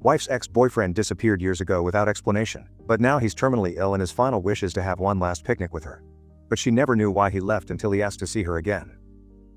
Wife's ex-boyfriend disappeared years ago without explanation, but now he's terminally ill and his final wish is to have one last picnic with her. But she never knew why he left until he asked to see her again.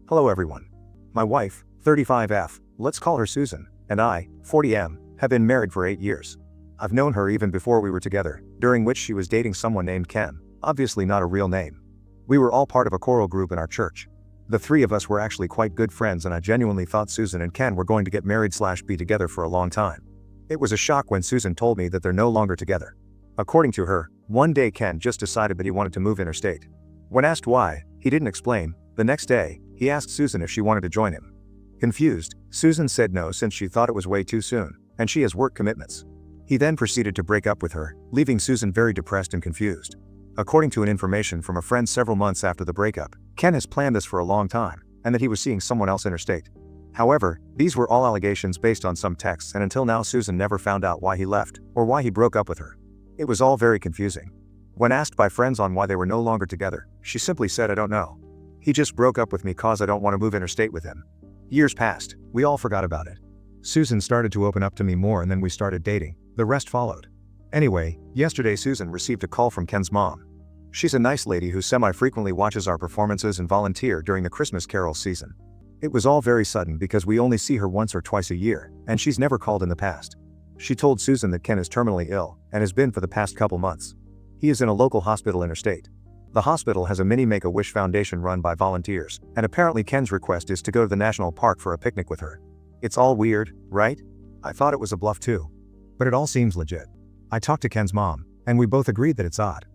Hello everyone. My wife, 35F, let's call her Susan, and I, 40M, have been married for 8 years. I've known her even before we were together, during which she was dating someone named Ken, obviously not a real name. We were all part of a choral group in our church. The three of us were actually quite good friends and I genuinely thought Susan and Ken were going to get married/be together for a long time. It was a shock when Susan told me that they're no longer together. According to her, one day Ken just decided that he wanted to move interstate. When asked why, he didn't explain. The next day, he asked Susan if she wanted to join him. Confused, Susan said no since she thought it was way too soon, and she has work commitments. He then proceeded to break up with her, leaving Susan very depressed and confused. According to an information from a friend several months after the breakup, Ken has planned this for a long time, and that he was seeing someone else interstate. However, these were all allegations based on some texts and until now Susan never found out why he left, or why he broke up with her. It was all very confusing. When asked by friends on why they were no longer together, she simply said I don't know. He just broke up with me cause I don't want to move interstate with him. Years passed, we all forgot about it. Susan started to open up to me more and then we started dating. The rest followed. Anyway, yesterday Susan received a call from Ken's mom. She's a nice lady who semi-frequently watches our performances and volunteer during the Christmas carol season. It was all very sudden because we only see her once or twice a year, and she's never called in the past. She told Susan that Ken is terminally ill, and has been for the past couple months. He is in a local hospital interstate. The hospital has a mini Make-A-Wish Foundation run by volunteers, and apparently Ken's request is to go to the national park for a picnic with her. It's all weird, right? I thought it was a bluff too. But it all seems legit. I talked to Ken's mom, and we both agreed that it's odd.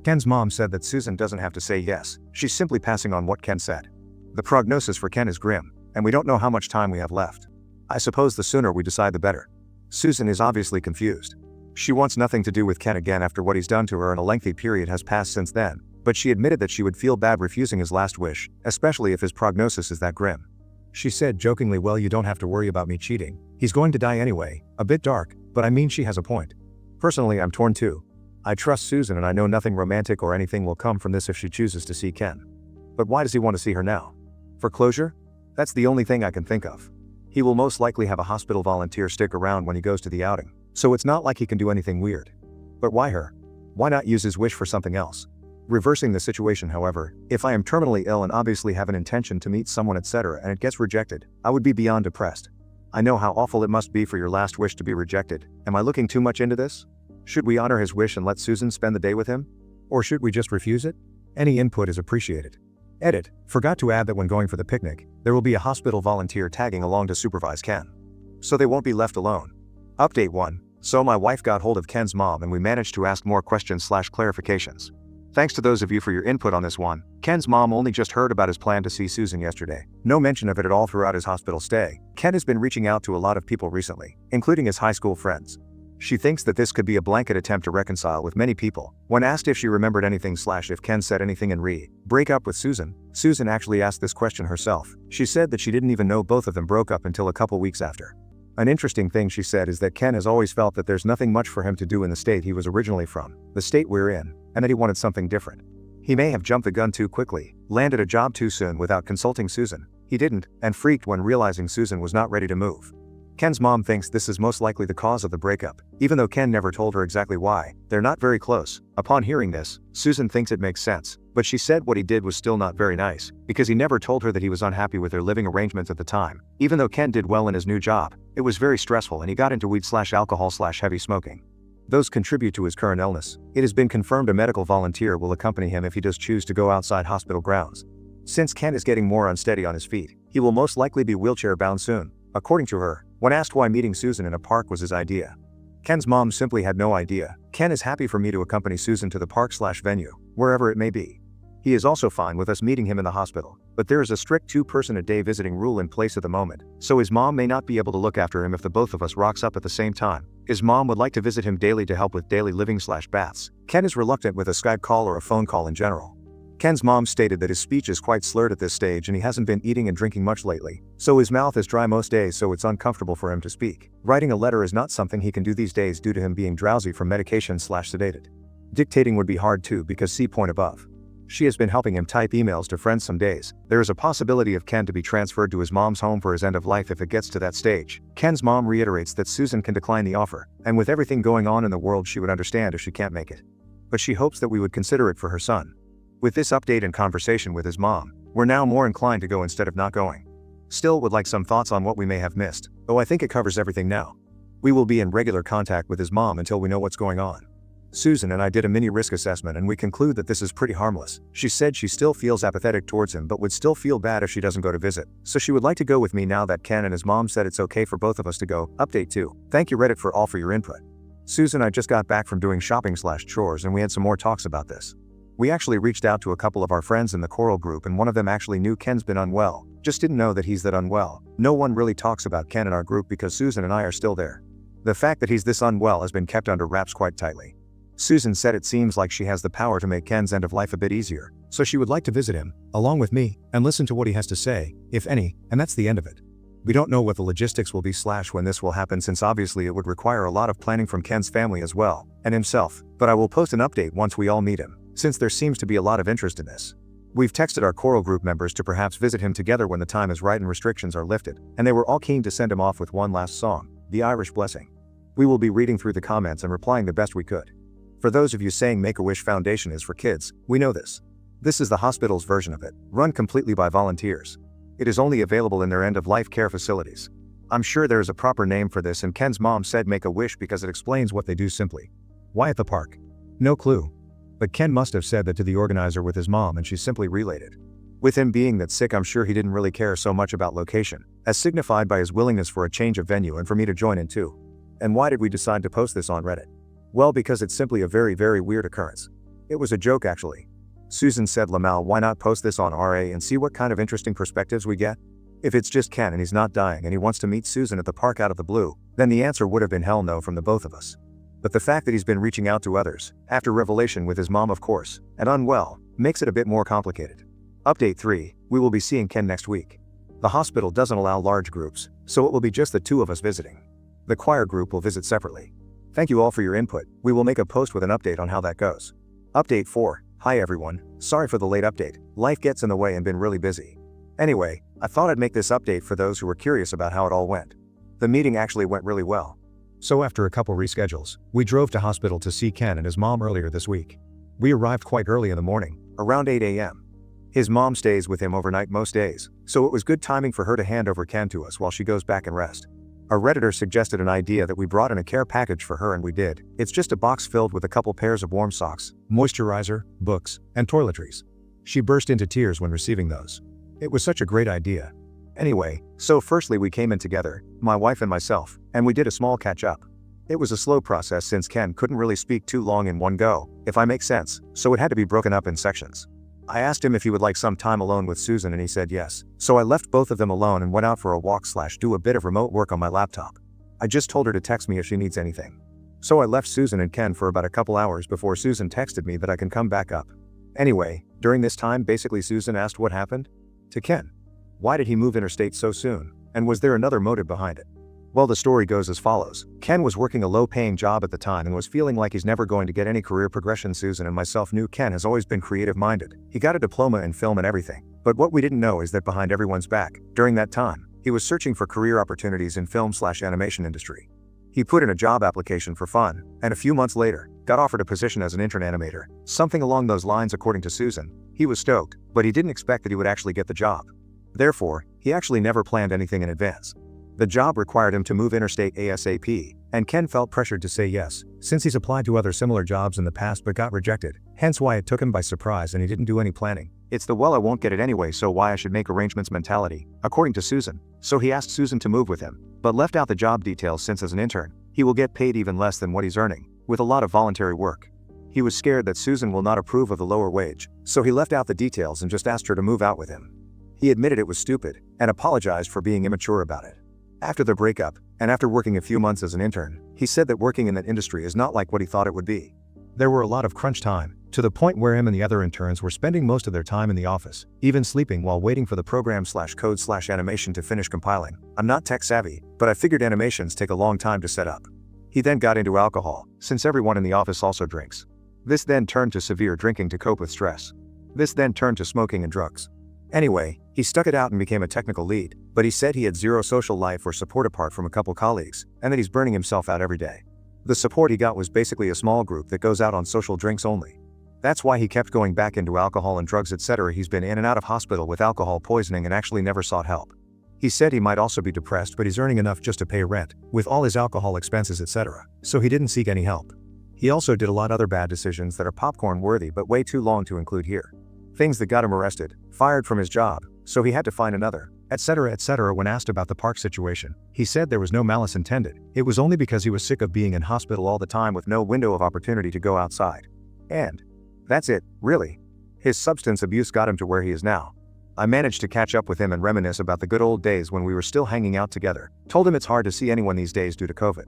Ken's mom said that Susan doesn't have to say yes, she's simply passing on what Ken said. The prognosis for Ken is grim, and we don't know how much time we have left. I suppose the sooner we decide the better. Susan is obviously confused. She wants nothing to do with Ken again after what he's done to her and a lengthy period has passed since then, but she admitted that she would feel bad refusing his last wish, especially if his prognosis is that grim. She said jokingly, well, you don't have to worry about me cheating. He's going to die anyway. A bit dark, but I mean she has a point. Personally, I'm torn too. I trust Susan and I know nothing romantic or anything will come from this if she chooses to see Ken. But why does he want to see her now? For closure? That's the only thing I can think of. He will most likely have a hospital volunteer stick around when he goes to the outing, so it's not like he can do anything weird. But why her? Why not use his wish for something else? Reversing the situation, however, if I am terminally ill and obviously have an intention to meet someone etc. and it gets rejected, I would be beyond depressed. I know how awful it must be for your last wish to be rejected. Am I looking too much into this? Should we honor his wish and let Susan spend the day with him? Or should we just refuse it? Any input is appreciated. Edit. Forgot to add that when going for the picnic, there will be a hospital volunteer tagging along to supervise Ken. So they won't be left alone. Update 1. So my wife got hold of Ken's mom and we managed to ask more questions/clarifications. Thanks to those of you for your input on this one. Ken's mom only just heard about his plan to see Susan yesterday. No mention of it at all throughout his hospital stay. Ken has been reaching out to a lot of people recently, including his high school friends. She thinks that this could be a blanket attempt to reconcile with many people. When asked if she remembered anything/if Ken said anything in break up with Susan, Susan actually asked this question herself. She said that she didn't even know both of them broke up until a couple weeks after. An interesting thing she said is that Ken has always felt that there's nothing much for him to do in the state he was originally from, the state we're in, and that he wanted something different. He may have jumped the gun too quickly, landed a job too soon without consulting Susan. He didn't, and freaked when realizing Susan was not ready to move. Ken's mom thinks this is most likely the cause of the breakup, even though Ken never told her exactly why. They're not very close. Upon hearing this, Susan thinks it makes sense, but she said what he did was still not very nice, because he never told her that he was unhappy with their living arrangements at the time. Even though Ken did well in his new job, it was very stressful and he got into weed/alcohol/heavy smoking. Those contribute to his current illness. It has been confirmed a medical volunteer will accompany him if he does choose to go outside hospital grounds. Since Ken is getting more unsteady on his feet, he will most likely be wheelchair-bound soon. According to her, when asked why meeting Susan in a park was his idea, Ken's mom simply had no idea. Ken is happy for me to accompany Susan to the park/venue, wherever it may be. He is also fine with us meeting him in the hospital, but there is a strict 2-person-a-day visiting rule in place at the moment, so his mom may not be able to look after him if the both of us rocks up at the same time. His mom would like to visit him daily to help with daily living/baths. Ken is reluctant with a Skype call or a phone call in general. Ken's mom stated that his speech is quite slurred at this stage and he hasn't been eating and drinking much lately, so his mouth is dry most days, so it's uncomfortable for him to speak. Writing a letter is not something he can do these days due to him being drowsy from medication/sedated. Dictating would be hard too because see point above. She has been helping him type emails to friends some days. There is a possibility of Ken to be transferred to his mom's home for his end of life if it gets to that stage. Ken's mom reiterates that Susan can decline the offer, and with everything going on in the world she would understand if she can't make it. But she hopes that we would consider it for her son. With this update and conversation with his mom, we're now more inclined to go instead of not going. Still would like some thoughts on what we may have missed, though I think it covers everything now. We will be in regular contact with his mom until we know what's going on. Susan and I did a mini risk assessment and we conclude that this is pretty harmless. She said she still feels apathetic towards him but would still feel bad if she doesn't go to visit. So she would like to go with me now that Ken and his mom said it's okay for both of us to go. Update 2. Thank you Reddit for your input. Susan and I just got back from doing shopping/chores and we had some more talks about this. We actually reached out to a couple of our friends in the Coral group and one of them actually knew Ken's been unwell, just didn't know that he's that unwell. No one really talks about Ken in our group because Susan and I are still there. The fact that he's this unwell has been kept under wraps quite tightly. Susan said it seems like she has the power to make Ken's end of life a bit easier, so she would like to visit him, along with me, and listen to what he has to say, if any, and that's the end of it. We don't know what the logistics will be / when this will happen since obviously it would require a lot of planning from Ken's family as well, and himself, but I will post an update once we all meet him, since there seems to be a lot of interest in this. We've texted our Coral group members to perhaps visit him together when the time is right and restrictions are lifted, and they were all keen to send him off with one last song, The Irish Blessing. We will be reading through the comments and replying the best we could. For those of you saying Make-A-Wish Foundation is for kids, we know this. This is the hospital's version of it, run completely by volunteers. It is only available in their end-of-life care facilities. I'm sure there is a proper name for this and Ken's mom said Make-A-Wish because it explains what they do simply. Why at the park? No clue. But Ken must have said that to the organizer with his mom and she simply relayed it. With him being that sick I'm sure he didn't really care so much about location, as signified by his willingness for a change of venue and for me to join in too. And why did we decide to post this on Reddit? Well, because it's simply a very weird occurrence. It was a joke actually. Susan said Lamal, why not post this on RA and see what kind of interesting perspectives we get? If it's just Ken and he's not dying and he wants to meet Susan at the park out of the blue, then the answer would have been hell no from the both of us. But the fact that he's been reaching out to others, after revelation with his mom of course, and unwell, makes it a bit more complicated. Update 3, we will be seeing Ken next week. The hospital doesn't allow large groups, so it will be just the two of us visiting. The choir group will visit separately. Thank you all for your input, we will make a post with an update on how that goes. Update 4, hi everyone, sorry for the late update, life gets in the way and been really busy. Anyway, I thought I'd make this update for those who were curious about how it all went. The meeting actually went really well. So after a couple reschedules, we drove to hospital to see Ken and his mom earlier this week. We arrived quite early in the morning, around 8 a.m. His mom stays with him overnight most days, so it was good timing for her to hand over Ken to us while she goes back and rest. A Redditor suggested an idea that we brought in a care package for her and we did. It's just a box filled with a couple pairs of warm socks, moisturizer, books, and toiletries. She burst into tears when receiving those. It was such a great idea. Anyway, so firstly we came in together, my wife and myself, and we did a small catch up. It was a slow process since Ken couldn't really speak too long in one go, if I make sense, so it had to be broken up in sections. I asked him if he would like some time alone with Susan and he said yes, so I left both of them alone and went out for a walk / do a bit of remote work on my laptop. I just told her to text me if she needs anything. So I left Susan and Ken for about a couple hours before Susan texted me that I can come back up. Anyway, during this time basically Susan asked what happened to Ken. Why did he move interstate so soon, and was there another motive behind it? Well, the story goes as follows. Ken was working a low-paying job at the time and was feeling like he's never going to get any career progression. Susan and myself knew Ken has always been creative-minded. He got a diploma in film and everything. But what we didn't know is that behind everyone's back, during that time, he was searching for career opportunities in film/animation industry. He put in a job application for fun, and a few months later, got offered a position as an intern animator. Something along those lines according to Susan. He was stoked, but he didn't expect that he would actually get the job. Therefore, he actually never planned anything in advance. The job required him to move interstate ASAP, and Ken felt pressured to say yes, since he's applied to other similar jobs in the past but got rejected, hence why it took him by surprise and he didn't do any planning. It's the well I won't get it anyway so why I should make arrangements mentality, according to Susan. So he asked Susan to move with him, but left out the job details since as an intern, he will get paid even less than what he's earning, with a lot of voluntary work. He was scared that Susan will not approve of the lower wage, so he left out the details and just asked her to move out with him. He admitted it was stupid, and apologized for being immature about it. After the breakup, and after working a few months as an intern, he said that working in that industry is not like what he thought it would be. There were a lot of crunch time, to the point where him and the other interns were spending most of their time in the office, even sleeping while waiting for the program/code/animation to finish compiling. I'm not tech savvy, but I figured animations take a long time to set up. He then got into alcohol, since everyone in the office also drinks. This then turned to severe drinking to cope with stress. This then turned to smoking and drugs. Anyway, he stuck it out and became a technical lead, but he said he had zero social life or support apart from a couple colleagues, and that he's burning himself out every day. The support he got was basically a small group that goes out on social drinks only. That's why he kept going back into alcohol and drugs, etc. He's been in and out of hospital with alcohol poisoning and actually never sought help. He said he might also be depressed, but he's earning enough just to pay rent, with all his alcohol expenses, etc. So he didn't seek any help. He also did a lot other bad decisions that are popcorn worthy but way too long to include here. Things that got him arrested, fired from his job, so he had to find another, etc. etc. When asked about the park situation, he said there was no malice intended. It was only because he was sick of being in hospital all the time with no window of opportunity to go outside. And that's it, really. His substance abuse got him to where he is now. I managed to catch up with him and reminisce about the good old days when we were still hanging out together. Told him it's hard to see anyone these days due to COVID.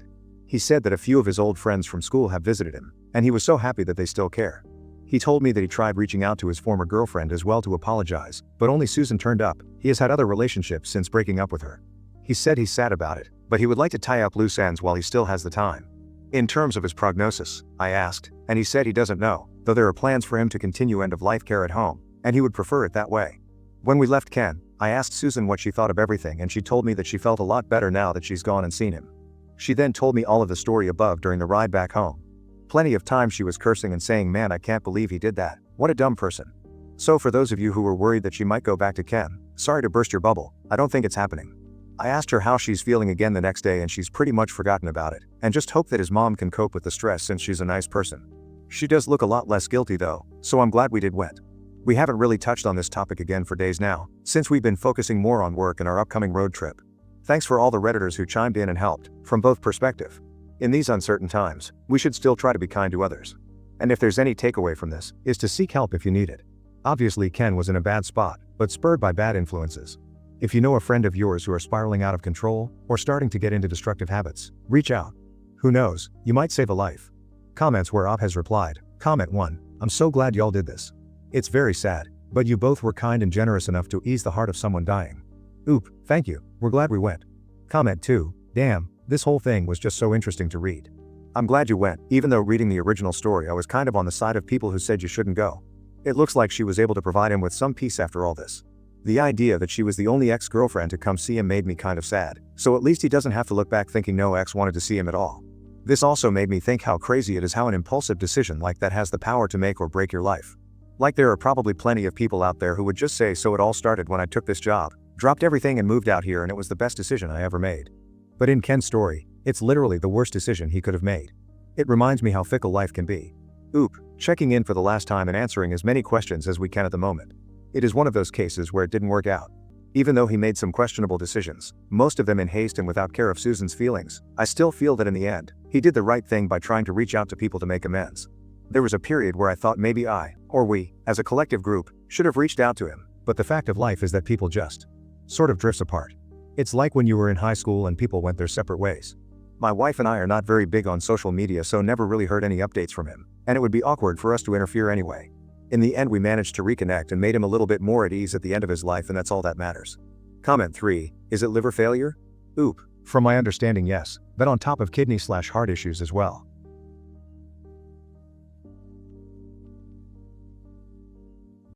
He said that a few of his old friends from school have visited him, and he was so happy that they still care. He told me that he tried reaching out to his former girlfriend as well to apologize, but only Susan turned up. He has had other relationships since breaking up with her. He said he's sad about it, but he would like to tie up loose ends while he still has the time. In terms of his prognosis, I asked, and he said he doesn't know, though there are plans for him to continue end-of-life care at home, and he would prefer it that way. When we left Ken, I asked Susan what she thought of everything, and she told me that she felt a lot better now that she's gone and seen him. She then told me all of the story above during the ride back home. Plenty of times she was cursing and saying, "Man, I can't believe he did that. What a dumb person." So for those of you who were worried that she might go back to Ken, sorry to burst your bubble, I don't think it's happening. I asked her how she's feeling again the next day, and she's pretty much forgotten about it, and just hope that his mom can cope with the stress since she's a nice person. She does look a lot less guilty though, so I'm glad we did went. We haven't really touched on this topic again for days now, since we've been focusing more on work and our upcoming road trip. Thanks for all the Redditors who chimed in and helped, from both perspectives. In these uncertain times, we should still try to be kind to others. And if there's any takeaway from this, is to seek help if you need it. Obviously Ken was in a bad spot, but spurred by bad influences. If you know a friend of yours who are spiraling out of control, or starting to get into destructive habits, reach out. Who knows, you might save a life. Comments where Op has replied. Comment 1. I'm so glad y'all did this. It's very sad, but you both were kind and generous enough to ease the heart of someone dying. Oop, thank you, we're glad we went. Comment 2. Damn, this whole thing was just so interesting to read. I'm glad you went, even though reading the original story I was kind of on the side of people who said you shouldn't go. It looks like she was able to provide him with some peace after all this. The idea that she was the only ex-girlfriend to come see him made me kind of sad, so at least he doesn't have to look back thinking no ex wanted to see him at all. This also made me think how crazy it is how an impulsive decision like that has the power to make or break your life. Like there are probably plenty of people out there who would just say, so it all started when I took this job, dropped everything and moved out here and it was the best decision I ever made. But in Ken's story, it's literally the worst decision he could have made. It reminds me how fickle life can be. Oop, checking in for the last time and answering as many questions as we can at the moment. It is one of those cases where it didn't work out. Even though he made some questionable decisions, most of them in haste and without care of Susan's feelings, I still feel that in the end, he did the right thing by trying to reach out to people to make amends. There was a period where I thought maybe I, or we, as a collective group, should have reached out to him, but the fact of life is that people just sort of drifts apart. It's like when you were in high school and people went their separate ways. My wife and I are not very big on social media, so never really heard any updates from him, and it would be awkward for us to interfere anyway. In the end we managed to reconnect and made him a little bit more at ease at the end of his life, and that's all that matters. Comment 3, is it liver failure? Oop, from my understanding yes, but on top of kidney/heart issues as well.